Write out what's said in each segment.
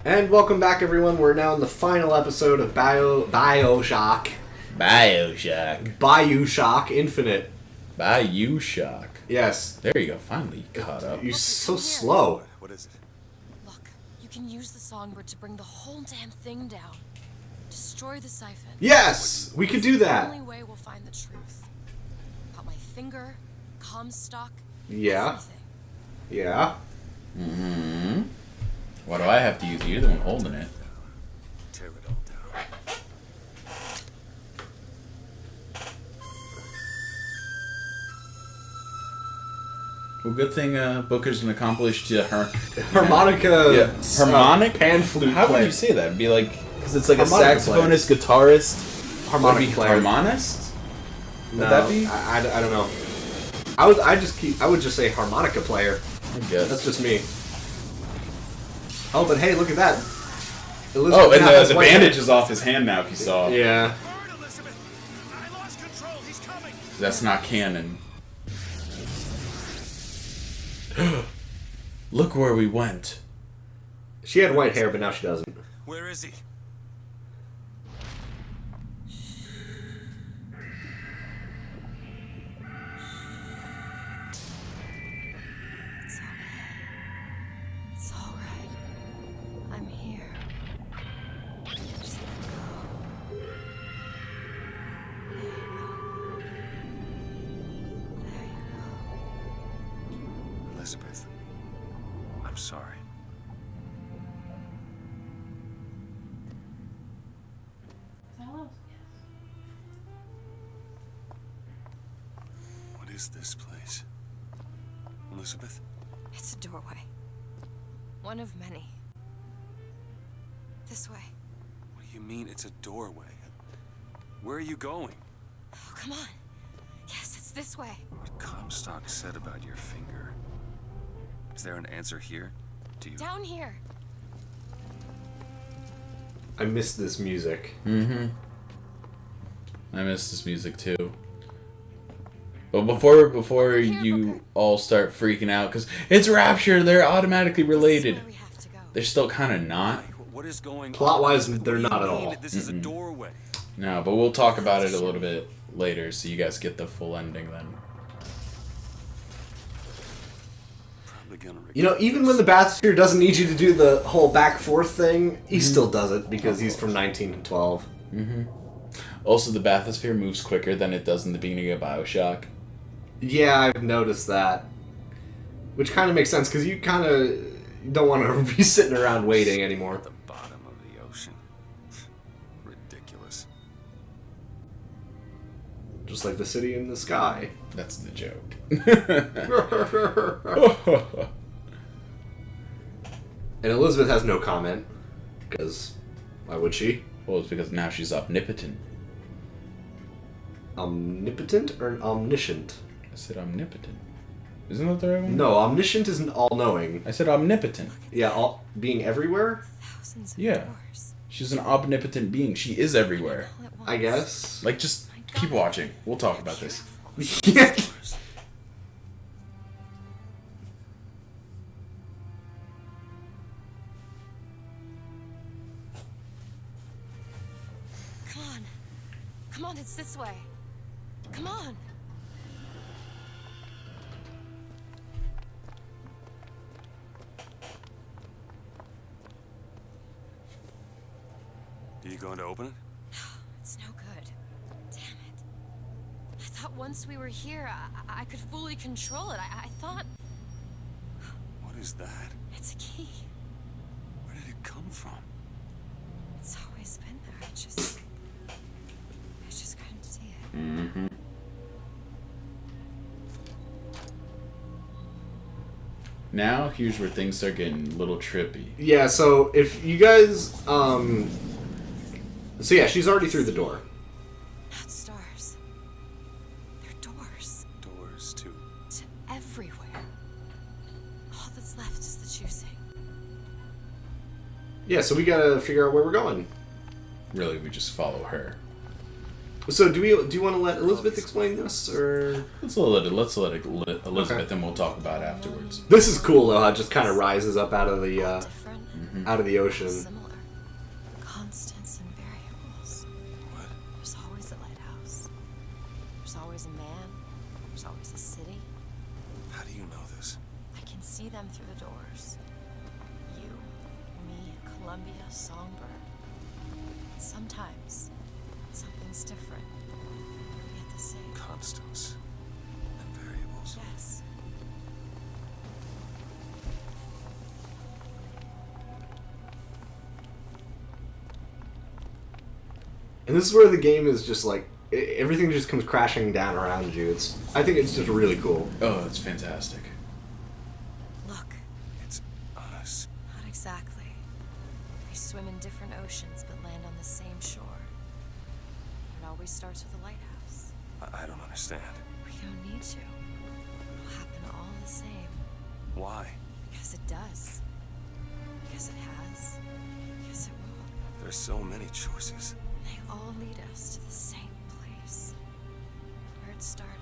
And welcome back, everyone. We're now in the final episode of Bioshock. Bioshock Infinite. Bioshock. Yes. There you go. Finally caught up. You're so slow. What is it? Look, you can use the songbird to bring the whole damn thing down. Destroy the siphon. Yes! We could do The that. only way we'll find the truth. About my finger, Comstock, Yeah. everything. Yeah. Mm-hmm. Why do I have to use it? You're the one holding it. Tear it all down. Well, good thing Booker's an accomplished Harmonica. harmonic pan flute. How player. would you say that? It'd be like, because it's like a Harmonica saxophonist, guitarist. Harmonic Would it be player. harmonist? No, Would that be? I don't know. I would just say harmonica player. I guess. That's just me. Oh, but hey, look at that. Oh, Elizabeth and now has the white bandage hair. is off his hand now. If you saw, Yeah. Forward, Elizabeth! I lost control. He's coming. that's not canon. Look where we went. She had white hair, but now she doesn't. Where is he? It's okay. It's alright. I'm here. Just let go. There you go. There you go. Elizabeth, I'm sorry. What is this place? Elizabeth? It's a doorway. One of many. This way. What do you mean it's a doorway? Where are you going? Oh, come on. Yes, it's this way. What Comstock said about your finger. Is there an answer here? Do you... Down here. I miss this music. Mm-hmm. I miss this music too. But before you all start freaking out, because it's Rapture, they're automatically related. This is where we have to go. They're still kind of not. What is going on? Plot-wise, Elizabeth? they're What do not you at mean all. that This is a doorway. No, but we'll talk about it a little bit later, so you guys get the full ending then. Probably gonna regret You know, even when the Bathysphere doesn't need you to do the whole back-forth thing, he still does it because he's from 1912. Mm-hmm. Also, the bathysphere moves quicker than it does in the beginning of Bioshock. Yeah, I've noticed that. Which kind of makes sense, because you kind of don't want to be sitting around waiting anymore. At the bottom of the ocean. Ridiculous. Just like the city in the sky. That's the joke. And Elizabeth has no comment, because why would she? Well, it's because now she's omnipotent. Omnipotent or omniscient? I said omnipotent. Isn't that the right one? No, omniscient isn't all-knowing. I said omnipotent. Yeah, being everywhere? Thousands of Yeah. doors. She's an omnipotent being. She is everywhere. All at I once. guess. Like, just keep watching. We'll talk about this. Yeah. Come on. Come on, it's this way. Come on. Are you going to open it? It's no good. Damn it. I thought once we were here, I could fully control it. I thought What is that? it's a key. Where did it come from? It's always been there. I just couldn't see it. Mm-hmm. Now, here's where things start getting a little trippy. Yeah, so if you guys, so yeah, she's already through the door. Not stars. They're doors Doors to... to everywhere. All that's left is the choosing. Yeah, so we gotta figure out where we're going. Really, we just follow her. So do you want to let Elizabeth explain this, or Let's let Elizabeth, Okay. and we'll talk about it afterwards. this is cool though? How it just kind of rises up out of the. Different. out of the ocean. Similar. Constants and variables. What? There's always a lighthouse. There's always a man. There's always a city. How do you know this? I can see them through the doors. You, me, Columbia, Songbird. And sometimes, something's different. Yet the same. Constants and variables. Yes. And this is where the game is just like everything just comes crashing down around you. I think it's just really cool. Oh, it's fantastic. Look, It's us. not exactly. We swim in different oceans but land on the same shore. It always starts with a lighthouse. I don't understand. We don't need to. It'll happen all the same. Why? Because it does. Because it has. Because it will. There's so many choices. They all lead us to the same place. Where it started.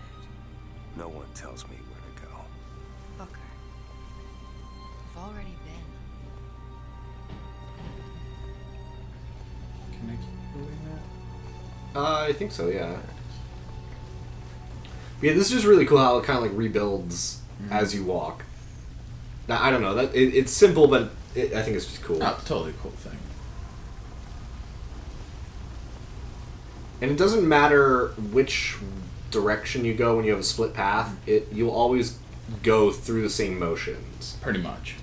No one tells me where to go. Booker. We've already been. Can I keep doing that? I think so, yeah. Yeah, this is just really cool how it kind of like rebuilds as you walk. Now, I don't know, it's simple, but I think it's just cool. Oh, totally cool thing. And it doesn't matter which direction you go when you have a split path. You'll always go through the same motions. Pretty much.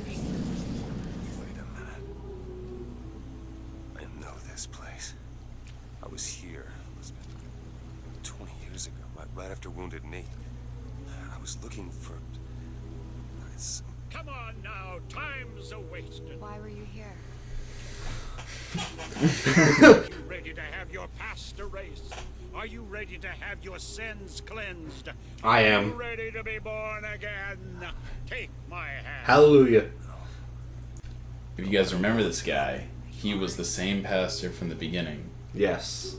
Wait a minute. I know this place. I was here, Elizabeth, 20 years ago, right after Wounded Knee. I was looking for... Come on now, time's a-wasting. Why were you here? Are you ready to have your past erased? Are you ready to have your sins cleansed? I Are am. you ready to be born again? Take my hand. Hallelujah. If you guys remember this guy, he was the same pastor from the beginning. Yes.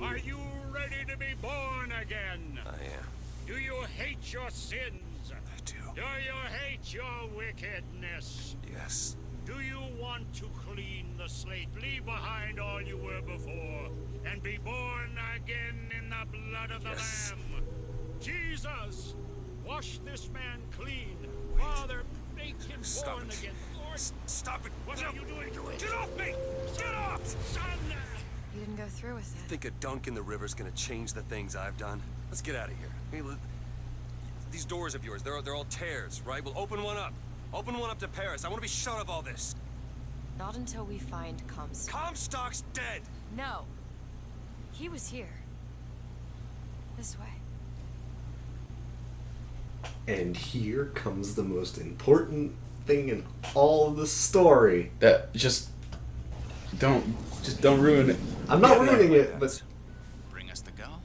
Are you ready to be born again? I am. Do you hate your sins? I do. Do you hate your wickedness? Yes. Do you want to clean the slate, leave behind all you were before, and be born again in the blood of the Yes. Lamb? Jesus, wash this man clean. Father, make him Stop born it. again. Lord, Stop it. what are you doing? Get off me! Get off! Son! You didn't go through with it. Think a dunk in the river's gonna change the things I've done? Let's get out of here. Hey, these doors of yours, they're all tears, right? We'll open one up. Open one up to Paris. I want to be shut of all this. Not until we find Comstock. Comstock's dead. No. He was here. This way. And here comes the most important thing in all of the story. That just don't ruin it. I'm not Yeah, ruining no, it, but Bring us the girl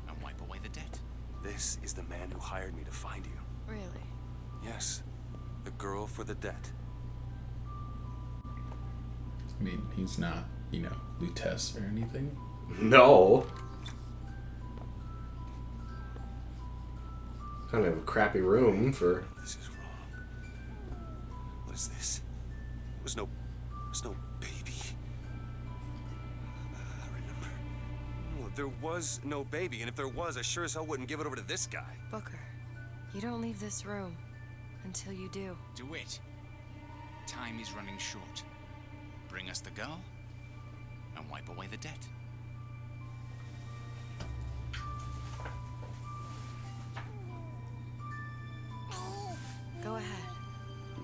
and wipe away the debt. This is the man who hired me to find you. Really? Yes. The girl for the debt. I mean, he's not, Lutece or anything. no. Kind of a crappy room for... This is wrong. What is this? There's no baby. I remember. No, there was no baby, and if there was, I sure as hell wouldn't give it over to this guy. Booker, you don't leave this room until you do. Do it. Time is running short. Bring us the girl and wipe away the debt. Go ahead.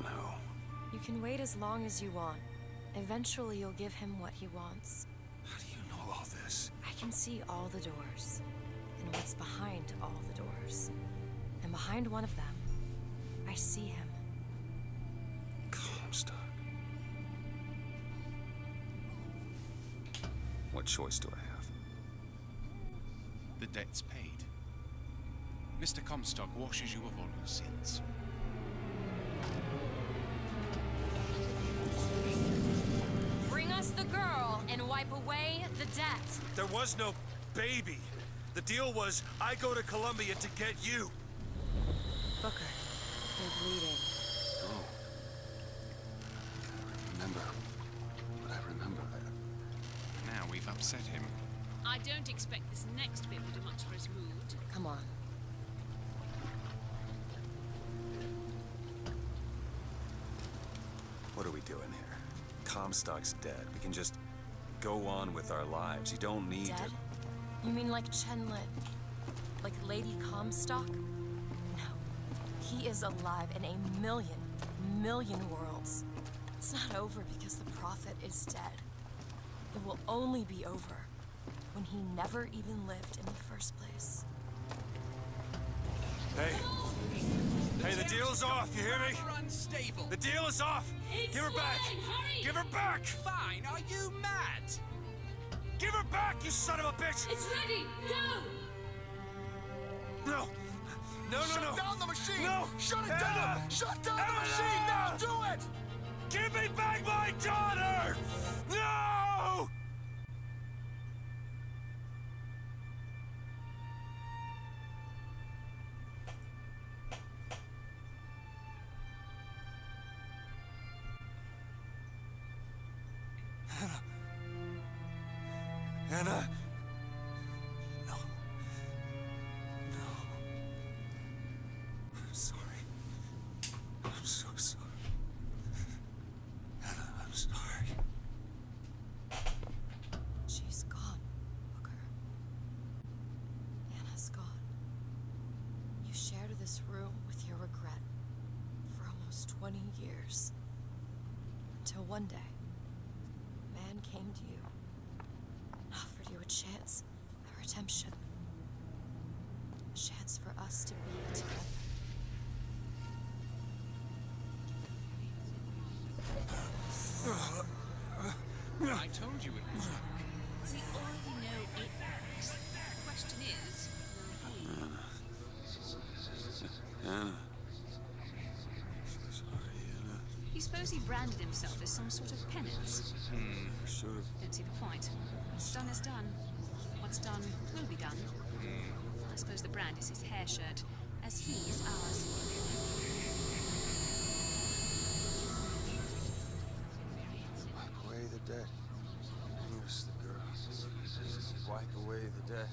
No. You can wait as long as you want. Eventually, you'll give him what he wants. How do you know all this? I can see all the doors, and what's behind all the doors. And behind one of them, I see him. Comstock. What choice do I have? The debt's paid. Mr. Comstock washes you of all your sins. Bring us the girl and wipe away the debt. There was no baby. The deal was I go to Columbia to get you. Booker, They're bleeding. Oh. I remember. But I remember that. Now we've upset him. I don't expect this next bit will do much for his mood. Come on. What are we doing here? Comstock's dead. We can just go on with our lives. You don't need Dead? to. You mean like Chen-Lin? Like Lady Comstock? No. He is alive in a million worlds. It's not over because the Prophet is dead. It will only be over when he never even lived in the first place. Hey! Hey, the deal's off, you hear me? You're unstable. The deal is off! Give her back! Give her back! Fine, are you mad? Give her back, you son of a bitch! It's ready! Go! No! No, no, Shut no! down the machine! No! Shut it Ah! down! Shut down the Ah! machine now! Do it! Give me back my daughter! No! Anna. No. No. I'm sorry. I'm so sorry. Anna, I'm sorry. She's gone, Booker. Anna's gone. You shared this room with your regret for almost 20 years. Until one day, a man came to you and offered you a chance at redemption. A chance for us to be together. I told you it would work. We already know it works. The question is, will he? Anna. Sorry, Anna. You suppose he branded himself as some sort of penance? I should have. Don't see the point. What's done is done. What's done will be done. I suppose the brand is his hair shirt, as he is ours. Wipe away the dead. Here's the girl. Wipe away the dead.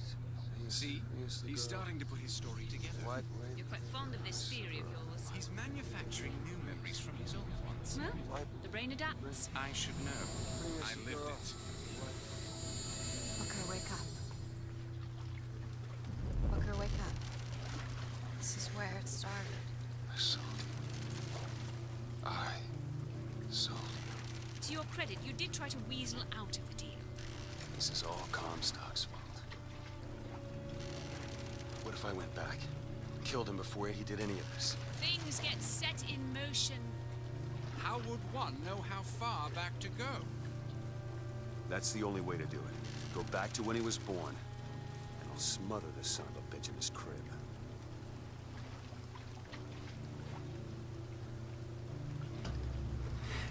See, Here's the he's girl. starting to put his story together. Wipe away You're quite fond of this theory of yours. He's manufacturing new memories from his old ones. Well, the brain adapts. I should know. I lived it. Booker, wake up. Booker, wake up. This is where it started. I sold you. I sold you. To your credit, you did try to weasel out of the deal. This is all Comstock's fault. What if I went back? Killed him before he did any of this? Things get set in motion. How would one know how far back to go? That's the only way to do it. Go back to when he was born, and I'll smother this son of a bitch in his crib.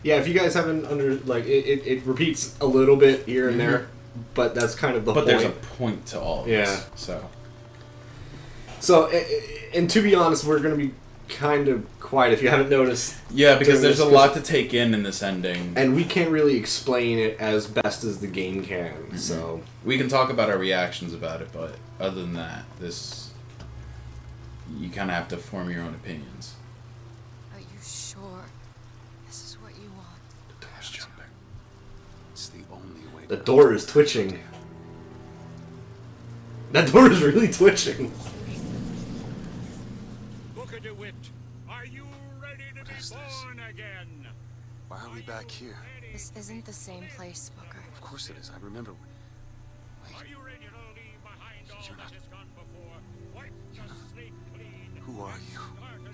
Yeah, if you guys haven't it repeats a little bit here and there, but that's kind of the But point. there's a point to all of Yeah. this. So, and to be honest, we're going to be kind of quiet if you haven't noticed. Yeah, because during there's this, a lot to take in this ending. and we can't really explain it as best as the game can. So We can talk about our reactions about it, but other than that, you kind of have to form your own opinions. Are you sure this is what you want? The door's jumping. It's the only way. the door is twitching. That door is really twitching. Booker DeWitt, are you ready to be is this? born again? Why are we back here? This isn't the same place, Booker. Of course it is. I remember. Are you ready to leave behind all You're that not- has gone before? Wipe the slate clean. Who are you?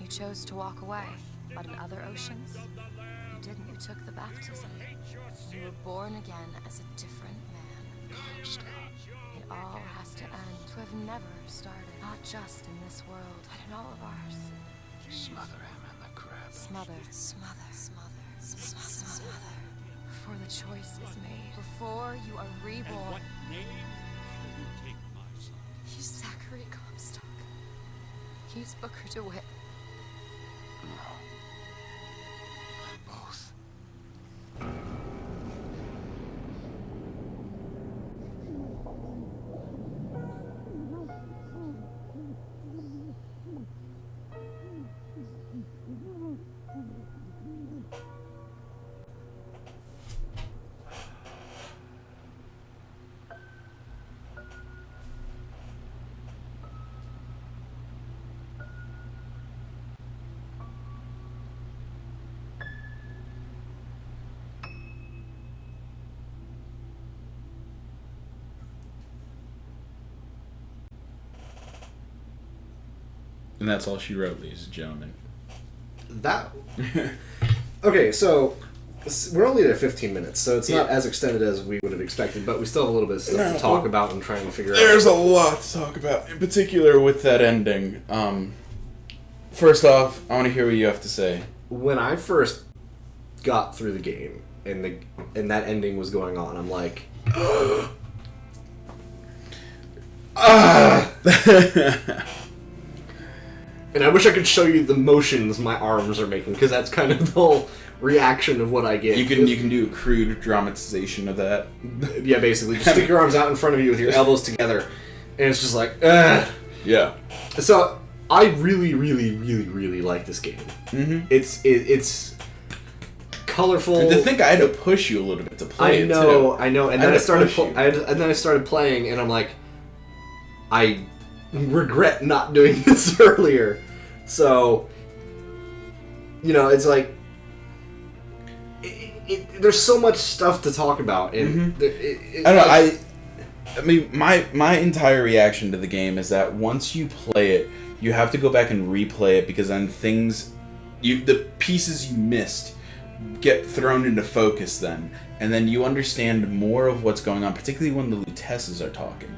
You chose to walk away, but in other oceans, you didn't. You took the baptism. You were born again as a different man. It all has to end. To have never started, not just in this world, but in all of ours. Smother him in the crib. Smother, smother, smother, smother, smother. Before the choice is made, before you are And reborn. what name will you take, my son? He's Zachary Comstock. He's Booker DeWitt. that's all she wrote, ladies and gentlemen. That... Okay, so we're only at 15 minutes, so it's not as extended as we would have expected, but we still have a little bit of stuff to talk about and trying to figure out. There's a lot to talk about, in particular with that ending. First off, I want to hear what you have to say. When I first got through the game and that ending was going on, I'm like, and I wish I could show you the motions my arms are making, because that's kind of the whole reaction of what I get. You can do a crude dramatization of that. Yeah, basically, just stick your arms out in front of you with your elbows together, and it's just like, ugh. Yeah. So I really, really, really, really like this game. Mm-hmm. It's colorful. And to think I had to push you a little bit to play it too. I know. And then I started playing, and I'm like, I regret not doing this earlier. So, it's like there's so much stuff to talk about, and I don't know. I mean, my entire reaction to the game is that once you play it, you have to go back and replay it, because then the pieces you missed get thrown into focus then, and then you understand more of what's going on, particularly when the Lutesses are talking.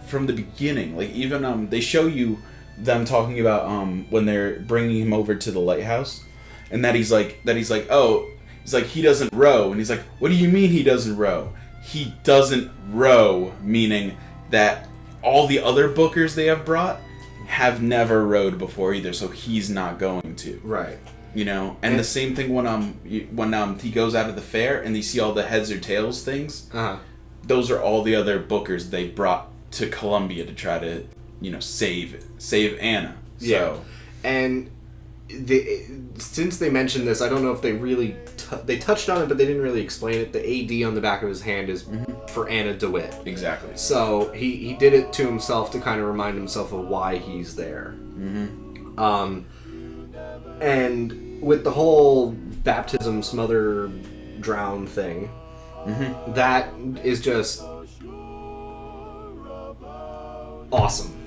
From the beginning, like even they show you them talking about when they're bringing him over to the lighthouse, and that he's like he doesn't row, and he's like, what do you mean he doesn't row? He doesn't row, meaning that all the other bookers they have brought have never rowed before either, so he's not going to. Right. And the same thing when he goes out of the fair and you see all the heads or tails things. Those are all the other bookers they brought to Columbia to try to, save Anna. So. Yeah. And since they mentioned this, I don't know if they really they touched on it, but they didn't really explain it. The AD on the back of his hand is for Anna DeWitt. Exactly. So he did it to himself to kind of remind himself of why he's there. And with the whole baptism, smother, drown thing, that is just awesome.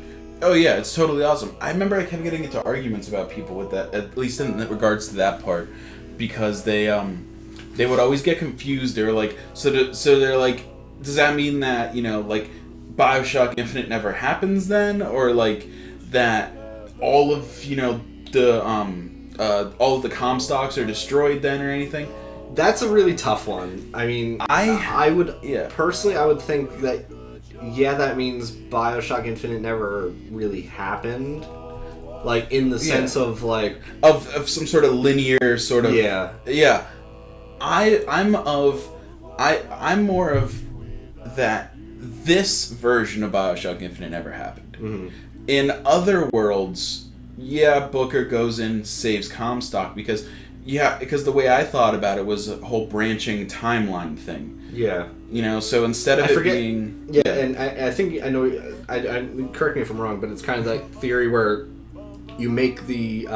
Oh yeah, it's totally awesome. I remember I kept getting into arguments about people with that, at least in regards to that part, because they would always get confused. They were like, so they're like, does that mean that like Bioshock Infinite never happens then, or like that all of the all of the Comstocks are destroyed then, or anything? That's a really tough one. I mean, I would personally, I would think that. Yeah, that means Bioshock Infinite never really happened. Like, in the sense of, like... Of some sort of linear sort of... Yeah. Yeah. I'm more of that this version of Bioshock Infinite never happened. In other worlds, Booker goes in, saves Comstock, because the way I thought about it was a whole branching timeline thing. Yeah. So instead of being... Yeah, and I think, I know, correct me if I'm wrong, but it's kind of that theory where you make the,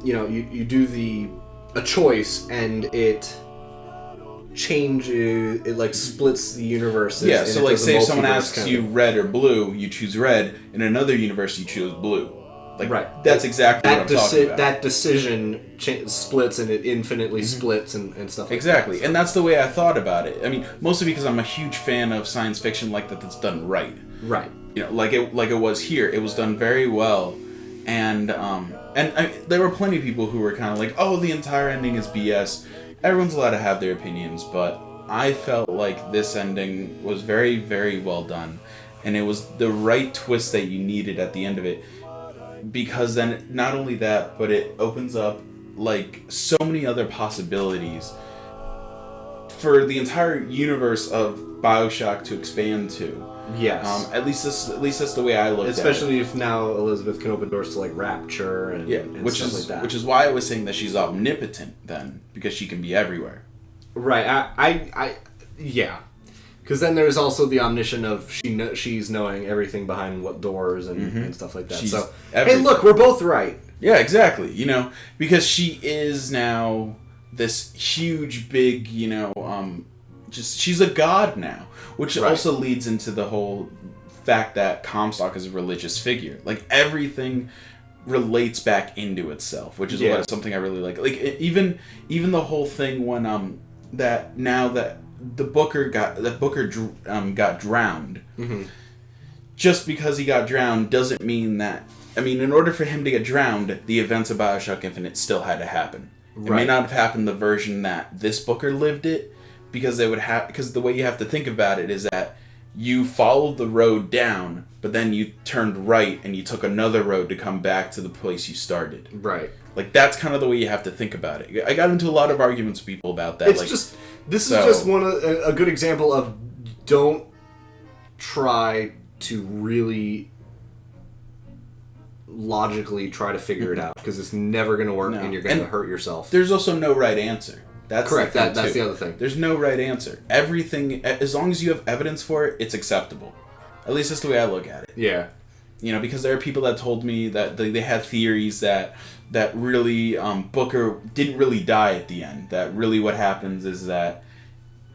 you do a choice, and it changes, it like splits the universes. Yeah, so like say if someone asks you red or blue, you choose red, in another universe you choose blue. Like, right. That's exactly what I'm talking about. That decision splits, and it infinitely splits and stuff like that. Exactly, and that's the way I thought about it. I mean, mostly because I'm a huge fan of science fiction like that's done right. Right. Like it was here. It was done very well, and there were plenty of people who were kind of like, oh, the entire ending is BS. Everyone's allowed to have their opinions, but I felt like this ending was very, very well done, and it was the right twist that you needed at the end of it. Because then, not only that, but it opens up, like, so many other possibilities for the entire universe of Bioshock to expand to. Yes. At least that's the way I look at it. Especially if now Elizabeth can open doors to, like, Rapture and stuff like that. Which is why I was saying that she's omnipotent, then, because she can be everywhere. Right. Yeah. Because then there's also the omniscient of she's knowing everything behind what doors and stuff like that. She's so, everything. Hey, look, we're both right. Yeah, exactly. Because she is now this huge, big, she's a god now, which also leads into the whole fact that Comstock is a religious figure. Like, everything relates back into itself, which is something I really like. Like, even the whole thing when that now that the Booker got drowned. Mm-hmm. Just because he got drowned doesn't mean that. I mean, in order for him to get drowned, the events of Bioshock Infinite still had to happen. It may not have happened the version that this Booker lived it, because they would have. Because the way you have to think about it is that you followed the road down, but then you turned right and you took another road to come back to the place you started. Right. Like, that's kind of the way you have to think about it. I got into a lot of arguments with people about that. It's just this is just a good example of don't try to really logically try to figure it out, because it's never going to work and you're going to hurt yourself. There's also no right answer. That's correct. That's the other thing. There's no right answer. Everything, as long as you have evidence for it, it's acceptable. At least that's the way I look at it. Yeah. You know, because there are people that told me that they had theories that really Booker didn't really die at the end. That really what happens is that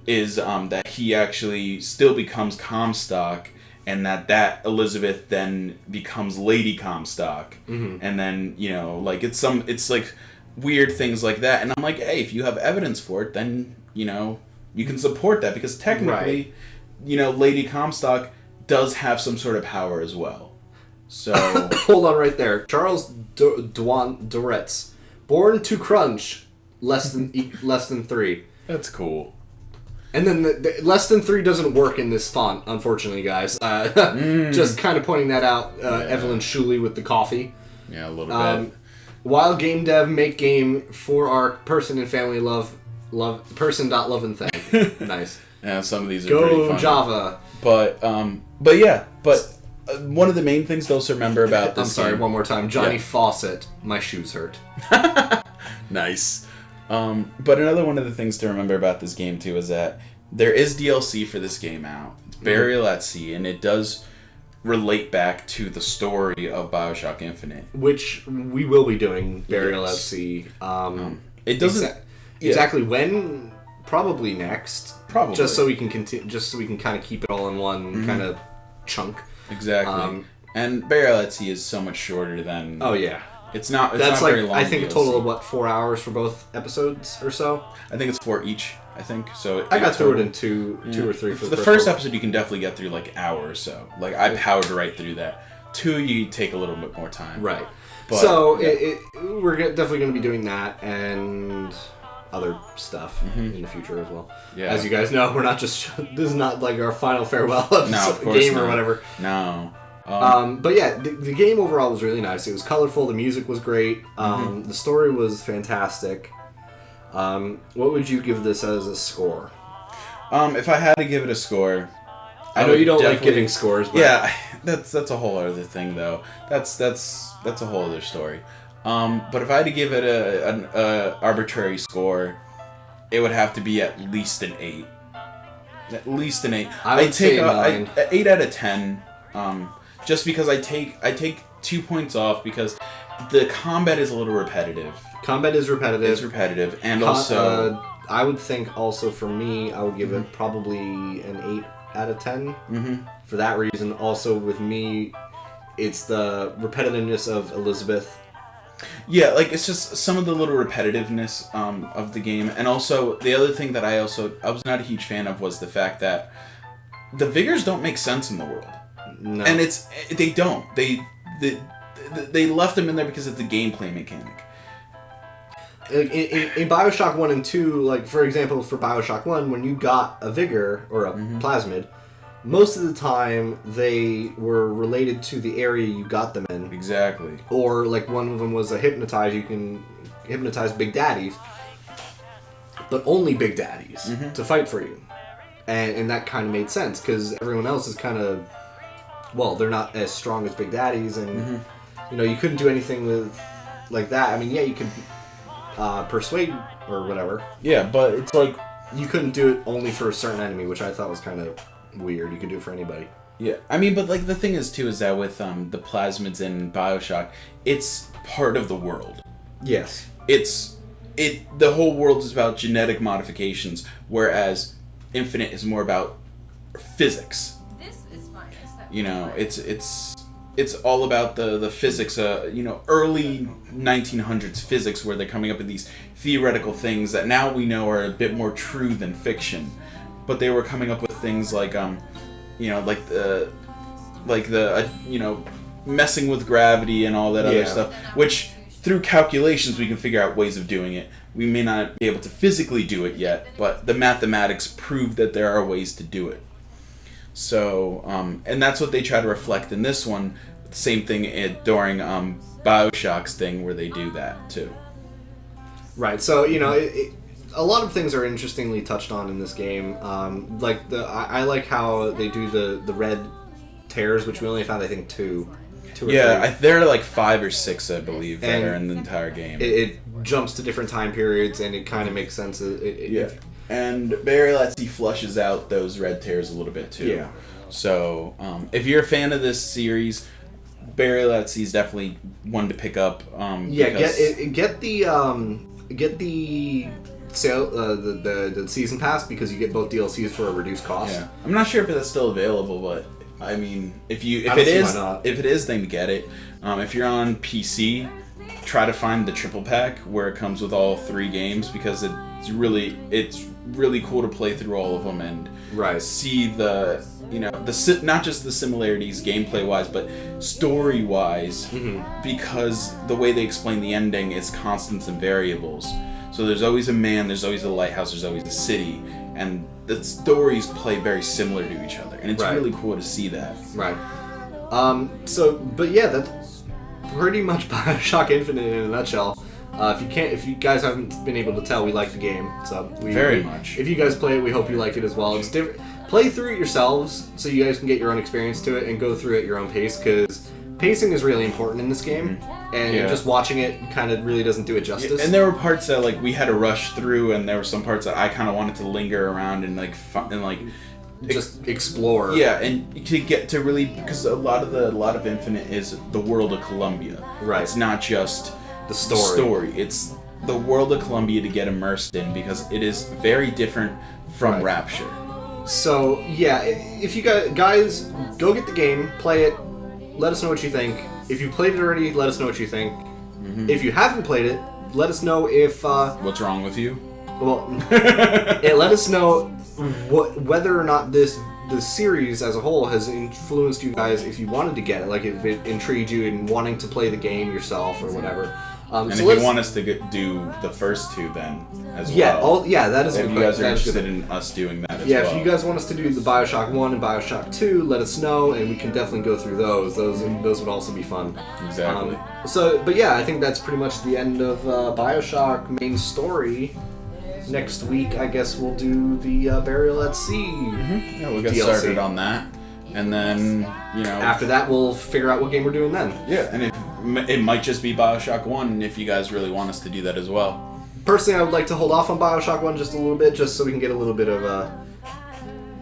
he actually still becomes Comstock, and that Elizabeth then becomes Lady Comstock, and then it's like weird things like that. And I'm like, hey, if you have evidence for it, then you can support that, because technically, Lady Comstock does have some sort of power as well. So hold on right there. Charles Duretz, born to crunch less than 3. That's cool. And then the less than 3 doesn't work in this font, unfortunately, guys. Just kind of pointing that out. Evelyn Shuley with the coffee. Yeah, a little bit. While game dev make game for our person and family love person.love and thing. Nice. Yeah, some of these are pretty funny. Go Java. But one of the main things to also remember about this game... one more time. Johnny Fawcett, my shoes hurt. Nice. But another one of the things to remember about this game, too, is that there is DLC for this game out. It's Burial at Sea, and it does relate back to the story of Bioshock Infinite. Which we will be doing, Burial at Sea. It doesn't... Exactly when? Probably next. Probably. Just so we can continue. Just so we can kind of keep it all in one kind of chunk. Exactly. And Burial at Sea is so much shorter than... Oh, yeah. It's not That's very long. I think a total of 4 hours for both episodes or so. I think it's 4 each. I think so. I got through it in two or three. For the first episode, you can definitely get through like an hour or so. Like I powered right through that. 2, you take a little bit more time. Right. But, so we're definitely going to be doing that and other stuff in the future as well. Yeah. As you guys know, we're not just this is not like our final farewell of the game or whatever. No. But yeah, the game overall was really nice. It was colorful. The music was great. The story was fantastic. What would you give this as a score? If I had to give it a score, I know you don't like giving scores. But... Yeah, that's a whole other thing though. That's a whole other story. But if I had to give it an arbitrary score, it would have to be at least an 8. At least an 8. I'd say 9. 8 out of 10. Just because I take 2 points off because the combat is a little repetitive. Combat is repetitive. It's repetitive, and also I would think also for me, I would give it probably an 8 out of 10. For that reason, also with me, it's the repetitiveness of Elizabeth. Yeah, like it's just some of the little repetitiveness of the game, and also the other thing that I was not a huge fan of was the fact that the Vigors don't make sense in the world. No. And they don't. They left them in there because it's a gameplay mechanic. In Bioshock 1 and 2, like for example, for Bioshock 1, when you got a Vigor or a plasmid, most of the time they were related to the area you got them in. Exactly. Or like one of them was a hypnotize. You can hypnotize Big Daddies, but only Big Daddies to fight for you. And that kind of made sense because everyone else is kind of... Well, they're not as strong as Big Daddies, and you couldn't do anything with like that. I mean, yeah, you could persuade or whatever. Yeah, but it's like you couldn't do it only for a certain enemy, which I thought was kind of weird. You could do it for anybody. Yeah, I mean, but like the thing is too is that with the plasmids in Bioshock, it's part of the world. Yes, the whole world is about genetic modifications, whereas Infinite is more about physics. You know, it's all about the physics, you know, early 1900s physics, where they're coming up with these theoretical things that now we know are a bit more true than fiction. But they were coming up with things like, you know, like the you know, messing with gravity and all that other stuff, which through calculations we can figure out ways of doing it. We may not be able to physically do it yet, but the mathematics prove that there are ways to do it. So, and that's what they try to reflect in this one. Same thing during Bioshock's thing, where they do that too. Right. So, you know, a lot of things are interestingly touched on in this game. Like I like how they do the red tears, which we only found, I think, two or three. There are like 5 or 6, I believe, that are in the entire game. It jumps to different time periods, and it kind of makes sense. And Barry Lettsy flushes out those red tears a little bit too. Yeah. So, if you're a fan of this series, Barry Lettsy is definitely one to pick up. Get the sale the season pass, because you get both DLCs for a reduced cost. Yeah. I'm not sure if that's still available, but I mean, if it is, then get it. If you're on PC, try to find the triple pack where it comes with all 3 games, because it's really cool to play through all of them and see the, you know, not just the similarities gameplay wise, but story wise, because the way they explain the ending is constants and variables. So there's always a man, there's always a lighthouse, there's always a city, and the stories play very similar to each other, and it's really cool to see that. Right. But yeah, that's pretty much Bioshock Infinite in a nutshell. If you guys haven't been able to tell, we like the game. So very much. If you guys play it, we hope you like it as well. It's different. Play through it yourselves, so you guys can get your own experience to it and go through it at your own pace, because pacing is really important in this game, and just watching it kind of really doesn't do it justice. And there were parts that like we had to rush through, and there were some parts that I kind of wanted to linger around and just explore. Yeah, and to get to really, because a lot of Infinite is the world of Columbia. Right. It's not just the story. It's the world of Columbia to get immersed in, because it is very different from Rapture. So yeah, if you guys go get the game, play it. Let us know what you think. If you played it already, let us know what you think. If you haven't played it, let us know if what's wrong with you. Well, let us know whether or not the series as a whole has influenced you guys. If you wanted to get it, like if it intrigued you in wanting to play the game yourself or whatever. And if you want us to do the first 2, then as well. That is. If you guys are interested in us doing that as well. Yeah, if you guys want us to do the Bioshock 1 and Bioshock 2, let us know, and we can definitely go through those. Those would also be fun. Exactly. But yeah, I think that's pretty much the end of Bioshock main story. Next week, I guess we'll do the Burial at Sea. Yeah, we'll get DLC. started on that. And then, you know... After that, we'll figure out what game we're doing then. Yeah, and it might just be Bioshock 1 if you guys really want us to do that as well. Personally, I would like to hold off on Bioshock 1 just a little bit, just so we can get a little bit of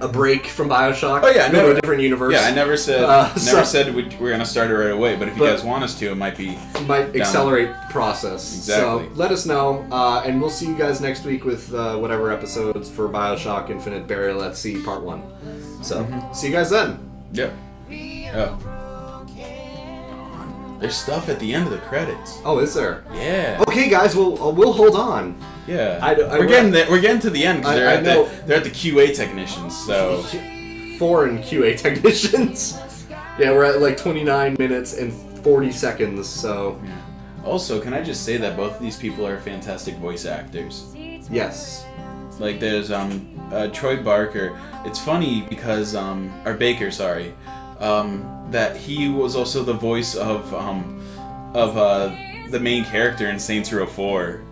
a break from Bioshock. Oh yeah, go to a different universe. Yeah, I never said we're gonna start it right away, but if you guys want us to, it might accelerate the process. Exactly. So let us know, and we'll see you guys next week with whatever episodes for Bioshock Infinite Burial at Sea Part 1. So see you guys then. Yep. Oh. There's stuff at the end of the credits. Oh, is there? Yeah. Okay, guys, we'll hold on. Yeah. We're getting to the end because they're at the QA technicians. So foreign QA technicians. Yeah, we're at like 29 minutes and 40 seconds. So. Yeah. Also, can I just say that both of these people are fantastic voice actors? Yes. Like there's Troy Barker. It's funny because or Baker, sorry. That he was also the voice of the main character in Saints Row 4,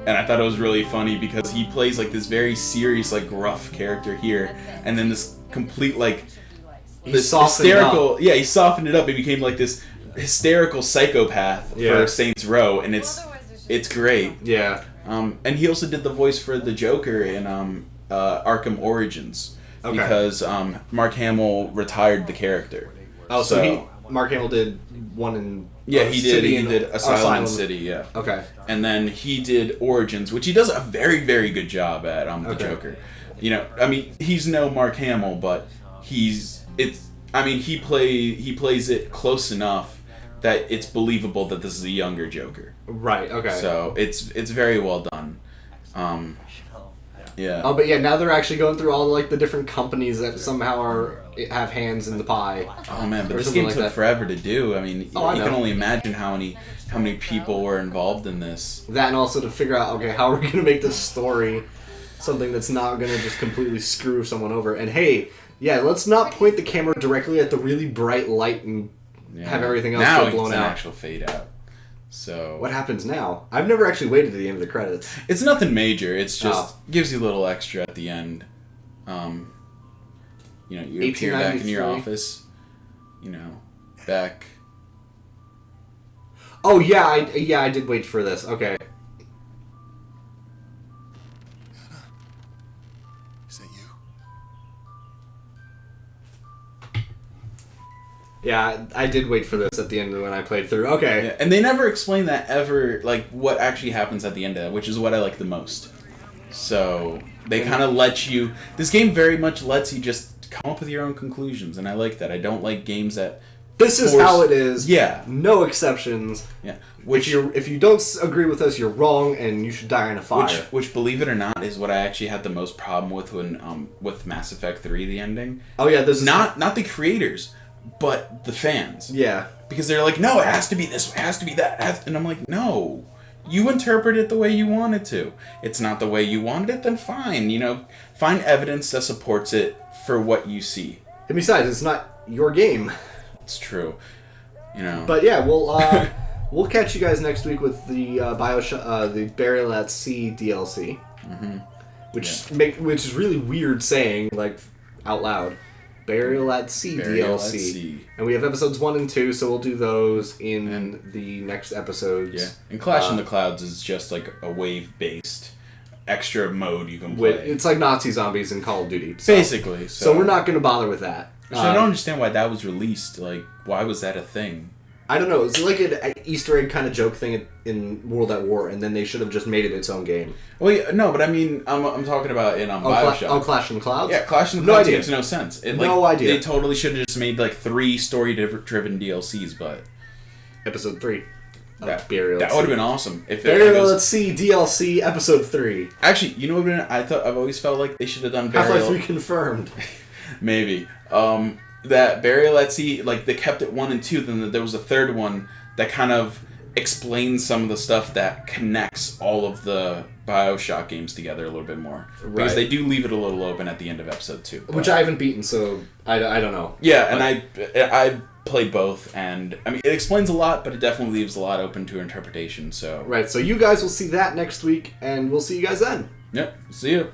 and I thought it was really funny because he plays like this very serious, like gruff character here, and then this complete like this hysterical. Yeah, he softened it up. He became like this hysterical psychopath for Saints Row, and it's great. Yeah. And he also did the voice for the Joker in Arkham Origins. Okay. Because Mark Hamill retired the character. Oh, so Mark Hamill did one in he did Asylum City, yeah. Okay. And then he did Origins, which he does a very, very good job at the Joker. You know, I mean, he's no Mark Hamill, but I mean, he plays it close enough that it's believable that this is a younger Joker. Right. Okay. So it's very well done. Yeah. Oh, but yeah, now they're actually going through all like the different companies that somehow have hands in the pie. Oh man, but Or this something game like took that. forever to do. I mean, Oh, I you know. can only imagine how many people were involved in this. That and also to figure out, okay, how are we going to make this story something that's not going to just completely screw someone over. And hey, yeah, let's not point the camera directly at the really bright light and have everything else now get blown it's an out. actual fade out. So What happens now? I've never actually waited to the end of the credits. it's nothing major. It's just gives you a little extra at the end. You know, you appear back in your 1893. office. You know, back. Oh yeah, I did wait for this. Okay. Is that you? Yeah, I did wait for this at the end when I played through. Okay. Yeah, and they never explain that ever, like what actually happens at the end of that, which is what I like the most. So they kind of let you. This game very much lets you just come up with your own conclusions, and I like that. I don't like games that. This is force- how it is. Yeah. No exceptions. Yeah. If you don't agree with us, you're wrong, and you should die in a fire. Which, believe it or not, is what I actually had the most problem with when with Mass Effect 3, the ending. Oh yeah, this is Not the creators, but the fans. Yeah. Because they're like, no, it has to be this, it has to be that, and I'm like, no, you interpret it the way you want it to. It's not the way you wanted it, then fine. You know, find evidence that supports it for what you see. And besides, it's not your game. It's true. You know. But yeah, we'll catch you guys next week with the Bioshock, the Burial at Sea DLC, which is really weird saying like out loud. Burial at Sea Burial DLC, at Sea. And we have episodes 1 and 2, so we'll do those in the next episodes. Yeah, and Clash in the Clouds is just like a wave-based extra mode you can play. It's like Nazi zombies in Call of Duty. So. Basically. So we're not going to bother with that. So I don't understand why that was released. Like, why was that a thing? I don't know. It's like an Easter egg kind of joke thing in World at War, and then they should have just made it its own game. Well, yeah, no, but I mean, I'm talking about in Bioshock. Clash in the Clouds? Yeah, Clash in the No Clouds idea. makes no sense. No idea. They totally should have just made like 3 story-driven DLCs, but Episode 3. that Burial would at have Sea. been awesome. If Burial at Sea DLC Episode 3. Actually, you know what? I've always felt like they should have done Half-Life Burial. 3 confirmed. Maybe. That Burial at Sea, like they kept it 1 and 2, then there was a third one that kind of explains some of the stuff that connects all of the Bioshock games together a little bit more. Right. Because they do leave it a little open at the end of episode 2. Which I haven't beaten, so I don't know. Yeah, and I played both, and I mean, it explains a lot, but it definitely leaves a lot open to interpretation, so... Right, so you guys will see that next week, and we'll see you guys then. Yep, see you.